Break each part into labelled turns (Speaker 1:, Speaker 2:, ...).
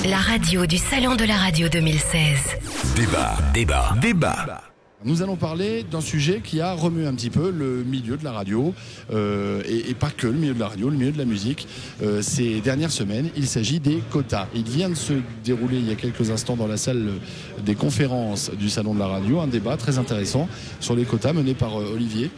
Speaker 1: La radio du Salon de la radio 2016.
Speaker 2: Débat.
Speaker 3: Nous allons parler d'un sujet qui a remué un petit peu le milieu de la radio et pas que le milieu de la radio, le milieu de la musique ces dernières semaines. Il s'agit des quotas. Il vient de se dérouler il y a quelques instants dans la salle des conférences du Salon de la radio un débat très intéressant sur les quotas mené par Olivier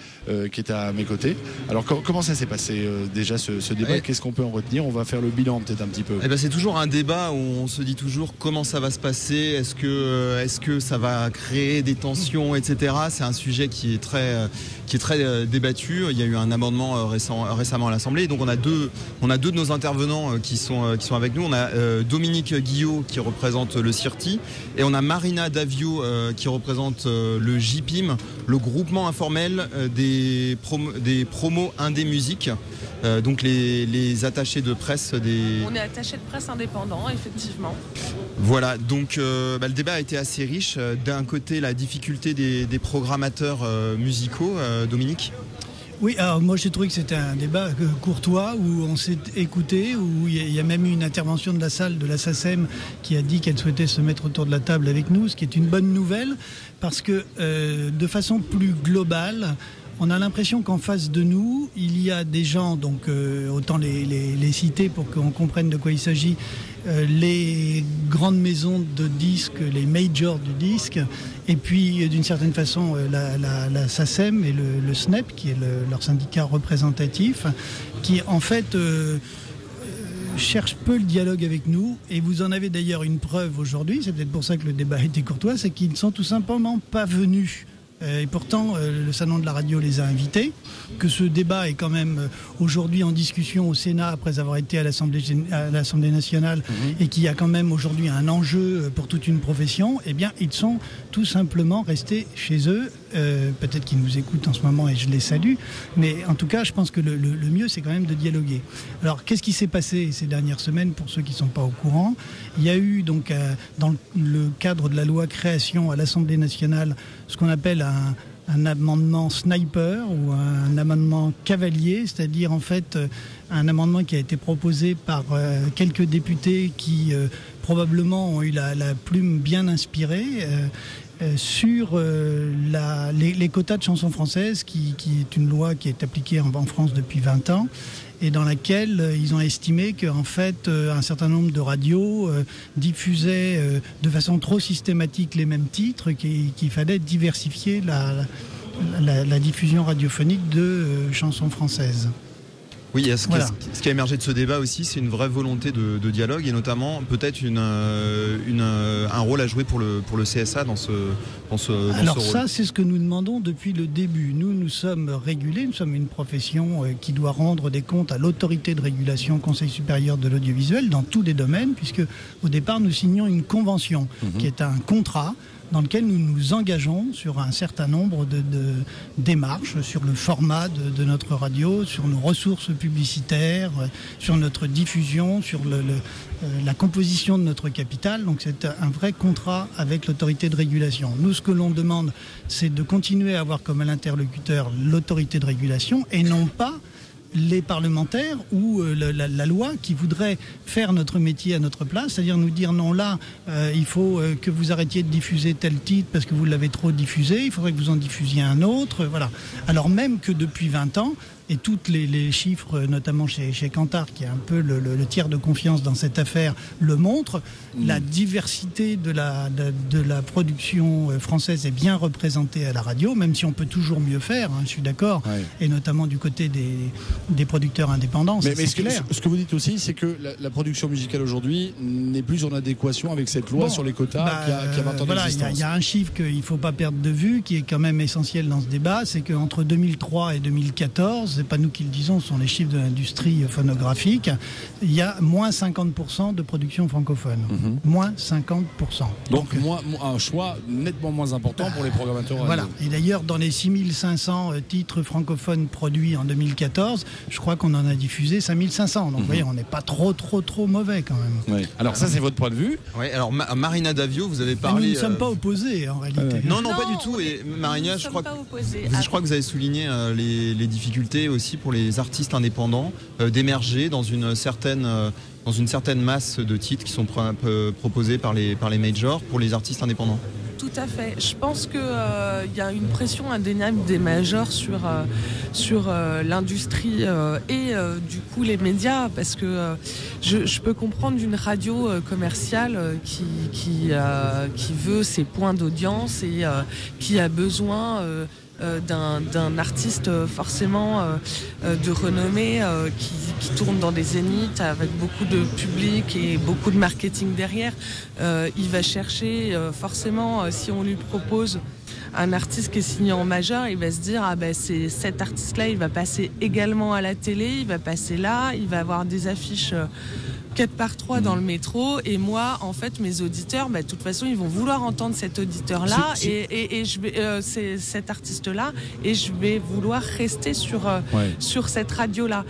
Speaker 3: qui est à mes côtés. Alors comment ça s'est passé déjà ce débat? Qu'est-ce qu'on peut en retenir? On va faire le bilan peut-être un petit peu.
Speaker 4: C'est toujours un débat où on se dit toujours comment ça va se passer, est-ce que ça va créer des tensions, etc. C'est un sujet qui est très débattu. Il y a eu un amendement récemment à l'Assemblée. Donc on a deux de nos intervenants qui sont avec nous. On a Dominique Guillot qui représente le CIRTI et on a Marina Davio qui représente le JPIM, le groupement informel des promos indé musique. Donc les attachés de presse des...
Speaker 5: On est attachés de presse indépendants, effectivement.
Speaker 4: Voilà, donc le débat a été assez riche. D'un côté, la difficulté des programmateurs musicaux, Dominique.
Speaker 6: Oui, alors moi j'ai trouvé que c'était un débat courtois où on s'est écouté, où il y a même eu une intervention de la salle de la SACEM qui a dit qu'elle souhaitait se mettre autour de la table avec nous, ce qui est une bonne nouvelle parce que de façon plus globale, on a l'impression qu'en face de nous, il y a des gens, donc autant les citer pour qu'on comprenne de quoi il s'agit, les grandes maisons de disques, les majors du disque, et puis d'une certaine façon la SACEM et le SNEP, qui est leur syndicat représentatif, qui en fait cherche peu le dialogue avec nous, et vous en avez d'ailleurs une preuve aujourd'hui, c'est peut-être pour ça que le débat était courtois, c'est qu'ils ne sont tout simplement pas venus. Et pourtant, le Salon de la radio les a invités, que ce débat est quand même aujourd'hui en discussion au Sénat après avoir été à l'Assemblée nationale et qu'il y a quand même aujourd'hui un enjeu pour toute une profession, eh bien, ils sont tout simplement restés chez eux. Peut-être qu'ils nous écoutent en ce moment et je les salue, mais en tout cas, je pense que le mieux, c'est quand même de dialoguer. Alors, qu'est-ce qui s'est passé ces dernières semaines pour ceux qui ne sont pas au courant? Il y a eu donc dans le cadre de la loi création à l'Assemblée nationale ce qu'on appelle un amendement sniper ou un amendement cavalier, c'est-à-dire en fait un amendement qui a été proposé par quelques députés qui probablement ont eu la plume bien inspirée sur les quotas de chansons françaises, qui est une loi qui est appliquée en France depuis 20 ans et dans laquelle ils ont estimé qu'en fait un certain nombre de radios diffusaient de façon trop systématique les mêmes titres, qu'il fallait diversifier la diffusion radiophonique de chansons françaises.
Speaker 4: Oui, ce qui a émergé de ce débat aussi, c'est une vraie volonté de dialogue et notamment peut-être un rôle à jouer pour le CSA dans ce
Speaker 6: Alors
Speaker 4: rôle.
Speaker 6: Ça, c'est ce que nous demandons depuis le début. Nous sommes régulés, nous sommes une profession qui doit rendre des comptes à l'autorité de régulation, Conseil supérieur de l'audiovisuel, dans tous les domaines, puisque au départ, nous signons une convention qui est un contrat dans lequel nous nous engageons sur un certain nombre de démarches, sur le format de notre radio, sur nos ressources publicitaires, sur notre diffusion, sur la composition de notre capital. Donc c'est un vrai contrat avec l'autorité de régulation. Nous, ce que l'on demande, c'est de continuer à avoir comme interlocuteur l'autorité de régulation et non pas les parlementaires ou la loi qui voudrait faire notre métier à notre place, c'est-à-dire nous dire non, là, il faut que vous arrêtiez de diffuser tel titre parce que vous l'avez trop diffusé, il faudrait que vous en diffusiez un autre, voilà. Alors même que depuis 20 ans, et tous les chiffres, notamment chez Kantar, qui est un peu le tiers de confiance dans cette affaire, le montrent, la diversité de la production française est bien représentée à la radio, même si on peut toujours mieux faire, je suis d'accord, et notamment du côté des producteurs indépendants,
Speaker 3: mais
Speaker 6: c'est clair.
Speaker 3: Ce que vous dites aussi, c'est que la production musicale aujourd'hui n'est plus en adéquation avec cette loi sur les quotas qui a 20 ans d'existence.
Speaker 6: Il y a un chiffre qu'il ne faut pas perdre de vue, qui est quand même essentiel dans ce débat, c'est qu'entre 2003 et 2014, c'est pas nous qui le disons, ce sont les chiffres de l'industrie phonographique, il y a moins 50% de production francophone. Moins 50%.
Speaker 3: Donc un choix nettement moins important pour les programmateurs.
Speaker 6: Voilà. Et d'ailleurs, dans les 6500 titres francophones produits en 2014, je crois qu'on en a diffusé 5500. Donc vous voyez, on n'est pas trop mauvais quand même.
Speaker 3: Oui. Alors ça, c'est votre point de vue.
Speaker 4: Oui, alors Marina Davio, vous avez parlé...
Speaker 6: Mais nous ne sommes pas opposés en réalité.
Speaker 4: Non, pas du tout. Et Marina, je crois que vous avez souligné les difficultés aussi pour les artistes indépendants d'émerger dans une certaine dans une certaine masse de titres qui sont proposés par les majors pour les artistes indépendants.
Speaker 5: Tout à fait. Je pense qu'il y a une pression indéniable des majors sur l'industrie et du coup les médias, parce que je peux comprendre d'une radio commerciale qui veut ses points d'audience et qui a besoin d'un artiste forcément de renommée qui tourne dans des zéniths avec beaucoup de public et beaucoup de marketing derrière. Il va chercher forcément, si on lui propose un artiste qui est signé en majeur, il va se dire c'est cet artiste-là, il va passer également à la télé, il va passer là, il va avoir des affiches 4x3 dans le métro, et moi en fait mes auditeurs de toute façon ils vont vouloir entendre cet auditeur là et je vais c'est cet artiste là et je vais vouloir rester sur cette radio là,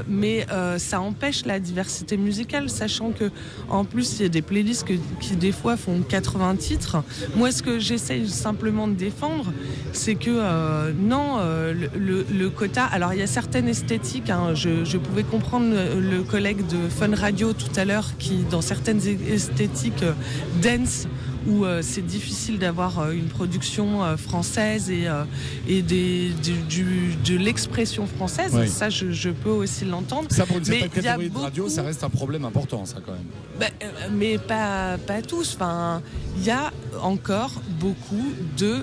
Speaker 5: mais ça empêche la diversité musicale, sachant que en plus il y a des playlists qui des fois font 80 titres. Moi ce que j'essaye simplement de défendre, c'est que le quota, alors il y a certaines esthétiques, je pouvais comprendre le collègue de Fun Radio tout à l'heure qui dans certaines esthétiques dance où c'est difficile d'avoir une production française et de l'expression française. Oui. Ça, je peux aussi l'entendre.
Speaker 3: Ça, pour une certaine catégorie de radio, ça reste un problème important, ça, quand même.
Speaker 5: Mais pas tous. Enfin, il y a encore beaucoup de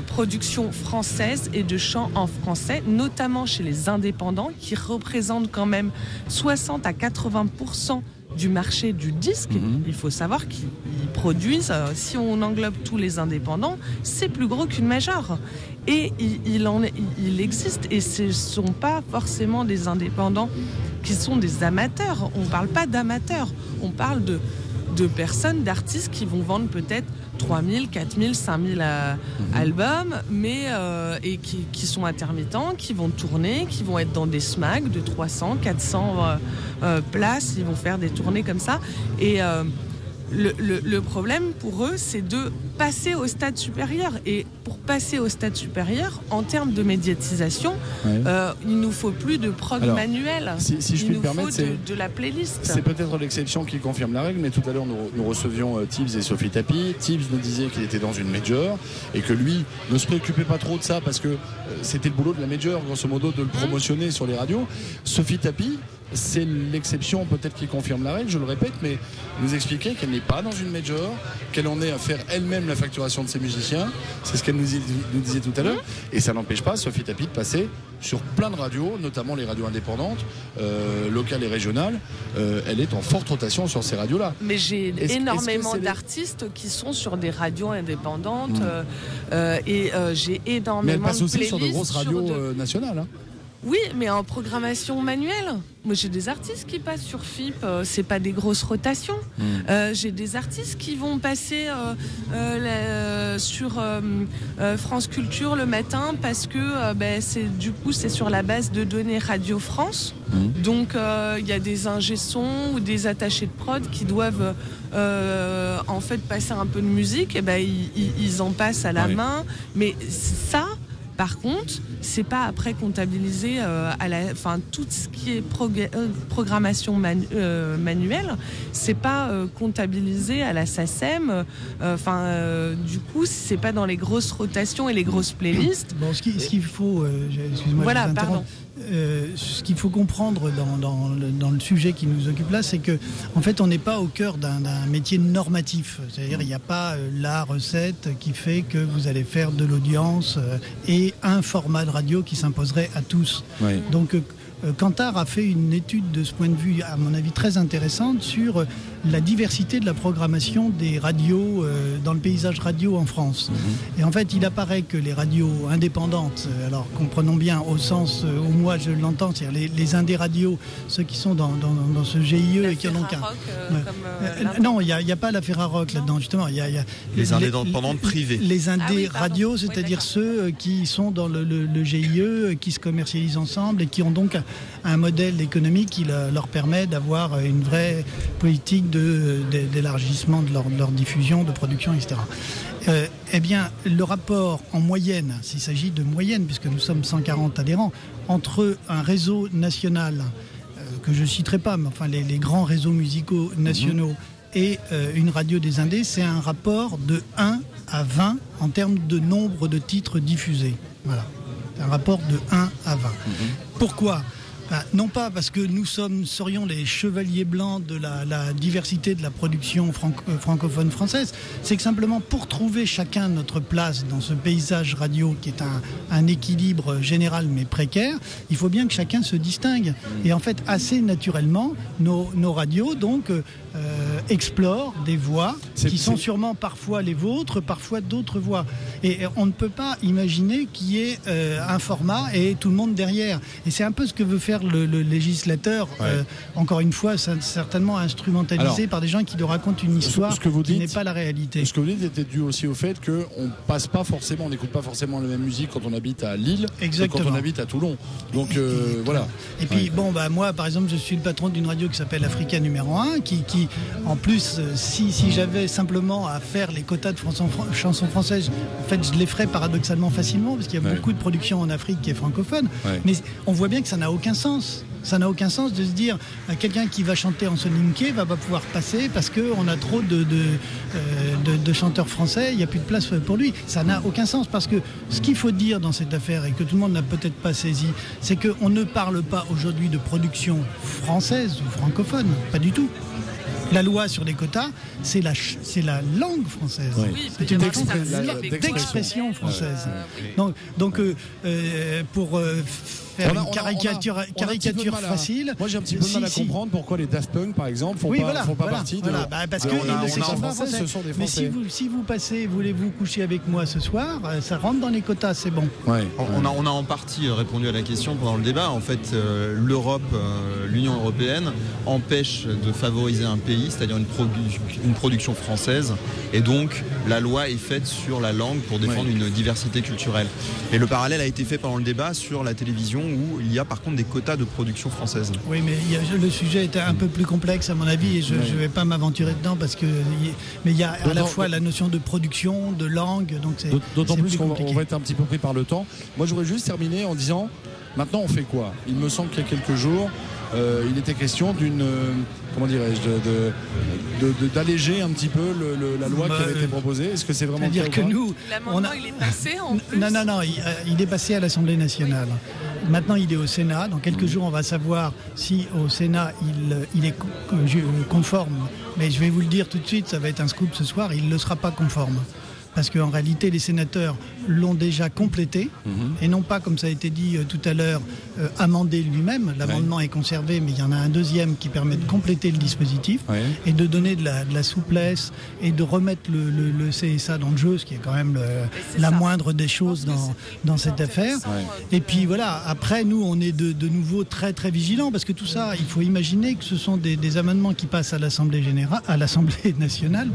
Speaker 5: productions françaises et de chants en français, notamment chez les indépendants, qui représentent quand même 60 à 80% du marché du disque. Il faut savoir qu'ils produisent, si on englobe tous les indépendants, c'est plus gros qu'une major. Et il existe, et ce ne sont pas forcément des indépendants qui sont des amateurs. On ne parle pas d'amateurs, on parle de personnes, d'artistes qui vont vendre peut-être 3000, 4000, 5000 albums, mais et qui sont intermittents, qui vont tourner, qui vont être dans des SMAC de 300, 400 places, ils vont faire des tournées comme ça. Et le problème pour eux, c'est de passer au stade supérieur. Et pour passer au stade supérieur, en termes de médiatisation, il nous faut plus de prog manuel.
Speaker 3: Si je puis me permettre,
Speaker 5: de la playlist.
Speaker 3: C'est peut-être l'exception qui confirme la règle, mais tout à l'heure nous recevions Tibbs et Sophie Tapie. Tibbs nous disait qu'il était dans une major et que lui ne se préoccupait pas trop de ça parce que c'était le boulot de la major, grosso modo, de le promotionner sur les radios. Sophie Tapie, c'est l'exception peut-être qui confirme la règle, je le répète, mais nous expliquer qu'elle n'est pas dans une major, qu'elle en est à faire elle-même la facturation de ses musiciens, c'est ce qu'elle nous disait tout à l'heure, et ça n'empêche pas Sophie Tapie de passer sur plein de radios, notamment les radios indépendantes, locales et régionales. Elle est en forte rotation sur ces radios-là.
Speaker 5: Mais j'ai énormément d'artistes qui sont sur des radios indépendantes et j'ai énormément de playlists.
Speaker 3: Mais elle passe aussi sur de grosses radios nationales. Hein.
Speaker 5: Oui, mais en programmation manuelle. Moi, j'ai des artistes qui passent sur FIP, c'est pas des grosses rotations. J'ai des artistes qui vont passer sur France Culture le matin parce que c'est sur la base de données Radio France. Donc, il y a des ingé-sons ou des attachés de prod qui doivent en fait passer un peu de musique. Et ils en passent à la main. Mais ça... Par contre, c'est pas après comptabilisé tout ce qui est programmation manuelle, c'est pas comptabilisé à la SACEM. Du coup, c'est pas dans les grosses rotations et les grosses playlists.
Speaker 6: Bon, ce qu'il faut, excuse-moi,
Speaker 5: voilà, pardon.
Speaker 6: Ce qu'il faut comprendre dans le sujet qui nous occupe là, c'est que en fait on n'est pas au cœur d'un métier normatif. C'est-à-dire il n'y a pas la recette qui fait que vous allez faire de l'audience et un format de radio qui s'imposerait à tous. Oui. Donc Kantar a fait une étude de ce point de vue, à mon avis très intéressante, sur la diversité de la programmation des radios dans le paysage radio en France. Et en fait, il apparaît que les radios indépendantes, alors comprenons bien au sens où moi je l'entends, c'est-à-dire les indé-radios, ceux qui sont dans ce GIE et qui en ont qu'un. Non, il n'y a pas la Ferrarock là-dedans, justement. Il y a
Speaker 4: les indépendantes privées.
Speaker 6: Les indé-radios, c'est-à-dire ceux qui sont dans le GIE, qui se commercialisent ensemble et qui ont donc un modèle économique qui leur permet d'avoir une vraie politique d'élargissement de leur diffusion, de production, etc. Eh bien, le rapport en moyenne, s'il s'agit de moyenne, puisque nous sommes 140 adhérents, entre un réseau national que je citerai pas, mais enfin les grands réseaux musicaux nationaux et une radio des indés, c'est un rapport de 1 à 20 en termes de nombre de titres diffusés. Voilà. C'est un rapport de 1 à 20. Pourquoi ? Non pas parce que nous serions les chevaliers blancs de la diversité de la production francophone française, c'est que simplement pour trouver chacun notre place dans ce paysage radio qui est un équilibre général mais précaire, il faut bien que chacun se distingue. Et en fait, assez naturellement, nos radios donc explorent des voix qui sont sûrement parfois les vôtres, parfois d'autres voix. Et on ne peut pas imaginer qu'il y ait un format et tout le monde derrière. Et c'est un peu ce que veut faire le législateur, encore une fois, certainement instrumentalisé par des gens qui nous racontent une histoire qui n'est pas la réalité.
Speaker 3: Ce que vous dites était dû aussi au fait qu'on passe pas forcément, on n'écoute pas forcément la même musique quand on habite à Lille que quand on habite à Toulon. Donc voilà. Et puis moi par exemple je suis le patron d'une radio qui s'appelle Africa numéro 1 qui en plus si j'avais simplement à faire les quotas de chansons françaises, en fait je les ferais paradoxalement facilement parce qu'il y a beaucoup de production en Afrique qui est francophone, mais on voit bien que ça n'a aucun sens. Ça n'a aucun sens de se dire quelqu'un qui va chanter en soninké va pas pouvoir passer parce qu'on a trop de chanteurs français, il n'y a plus de place pour lui. Ça n'a aucun sens parce que ce qu'il faut dire dans cette affaire et que tout le monde n'a peut-être pas saisi, c'est qu'on ne parle pas aujourd'hui de production française ou francophone, pas du tout. La loi sur les quotas, c'est la langue française. C'est une d'expression française. Donc pour faire une caricature facile. Moi j'ai un petit peu de mal à comprendre pourquoi les Daft Punk par exemple font pas partie de...
Speaker 6: parce que ce sont des Français. Mais si vous passez, voulez-vous coucher avec moi ce soir, ça rentre dans les quotas, c'est bon.
Speaker 4: On a en partie répondu à la question pendant le débat. En fait, l'Europe, l'Union européenne empêche de favoriser un pays, c'est-à-dire une production française, et donc la loi est faite sur la langue pour défendre une diversité culturelle. Et le parallèle a été fait pendant le débat sur la télévision où il y a par contre des quotas de production française.
Speaker 6: Oui, mais le sujet est un peu plus complexe à mon avis et je ne vais pas m'aventurer dedans parce que mais il y a à la fois la notion de production, de langue, donc c'est
Speaker 3: d'autant plus qu'on va être un petit peu pris par le temps. Moi je voudrais juste terminer en disant maintenant on fait quoi ? Il me semble qu'il y a quelques jours il était question d'une comment dirais-je d'alléger un petit peu la loi qui avait été proposée. Est-ce que c'est vraiment
Speaker 6: dire que nous
Speaker 5: l'amendement il est passé en plus.
Speaker 6: Non, il est passé à l'Assemblée nationale. Maintenant il est au Sénat. Dans quelques jours on va savoir si au Sénat il est conforme. Mais je vais vous le dire tout de suite, ça va être un scoop ce soir, il ne sera pas conforme. Parce qu'en réalité, les sénateurs l'ont déjà complété, et non pas, comme ça a été dit tout à l'heure, amendé lui-même. L'amendement est conservé, mais il y en a un deuxième qui permet de compléter le dispositif et de donner de la souplesse et de remettre le CSA dans le jeu, ce qui est quand même la moindre des choses dans cette affaire. Et puis voilà, après, nous, on est de nouveau très très vigilants, parce que tout ça, il faut imaginer que ce sont des amendements qui passent à l'Assemblée nationale,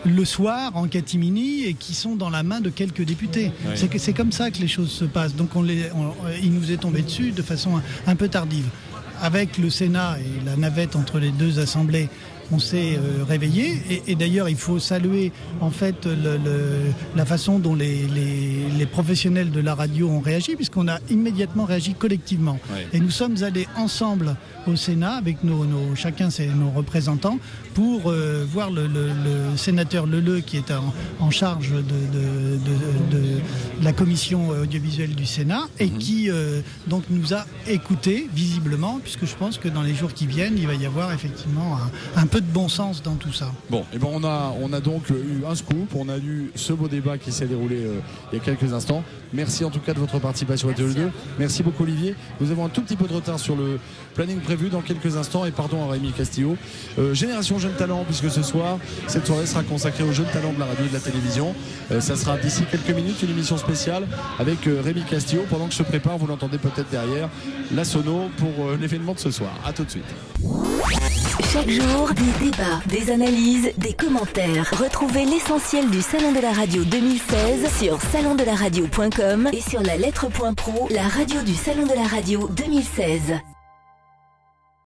Speaker 6: le soir, en catimini, et qui sont dans la main de quelques députés. C'est comme ça que les choses se passent. Donc il nous est tombé dessus de façon un peu tardive. Avec le Sénat et la navette entre les deux assemblées, on s'est réveillé et d'ailleurs il faut saluer en fait la façon dont les professionnels de la radio ont réagi, puisqu'on a immédiatement réagi collectivement. Et nous sommes allés ensemble au Sénat avec chacun nos représentants pour voir le sénateur Leleu qui est en charge de la commission audiovisuelle du Sénat et qui donc nous a écoutés visiblement, puisque je pense que dans les jours qui viennent il va y avoir effectivement un peu de bon sens dans tout ça.
Speaker 3: Bon, et ben on a donc eu un scoop, on a eu ce beau débat qui s'est déroulé il y a quelques instants. Merci en tout cas de votre participation à TV2. Merci beaucoup Olivier. Nous avons un tout petit peu de retard sur le planning prévu dans quelques instants, et pardon à Rémi Castillo. Génération Jeunes Talents, puisque ce soir cette soirée sera consacrée aux jeunes talents de la radio et de la télévision. Ça sera d'ici quelques minutes une émission spéciale avec Rémi Castillo. Pendant que je prépare, vous l'entendez peut-être derrière, la sono pour l'événement de ce soir. A tout de suite.
Speaker 1: Chaque jour, des débats, des analyses, des commentaires. Retrouvez l'essentiel du Salon de la Radio 2016 sur salondelaradio.com et sur la lettre.pro, la radio du Salon de la Radio 2016.